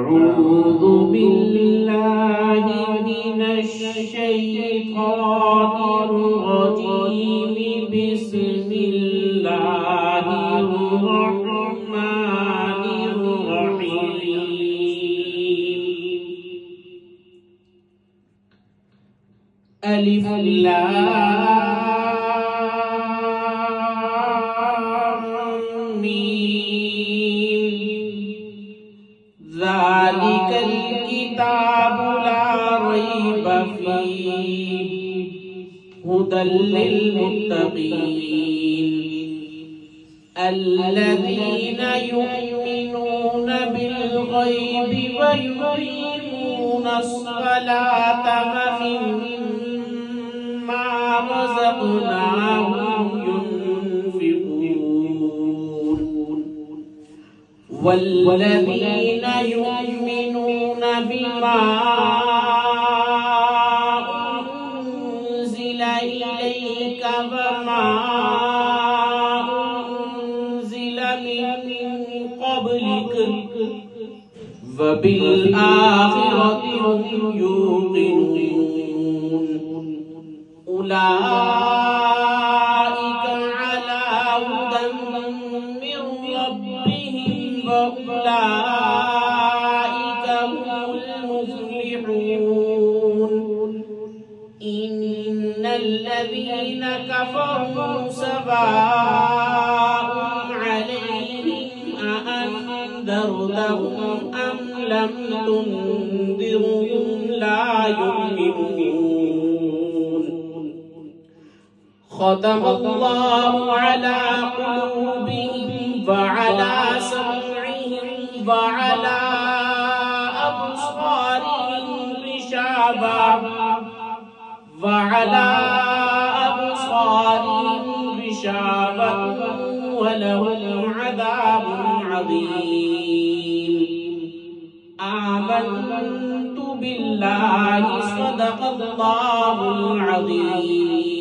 أعوذ بالله من الشيطان الرجيم بسم الله الرحمن الرحيم ألف لام ميم ذلك الكتاب لا ريب فيه هدى للمتقين الذين يؤمنون بالغيب ويقيمون الصلاة ومما رزقناهم ينفقون والذين يؤمنون بما أنزل إليك وما أنزل من قبلك وبالآخرة هم يوقنون أولئك على هدى من ربهم وأولئك هم المفلحون إن الذين كفروا سواء عليهم أأنذرتهم أم لم تنذرهم لا يؤمنون ختم الله على قلوبهم وعلى سمعهم وعلى أبصارهم غشاوة ولهم عذاب عظيم آمنت بالله صدق الله العظيم.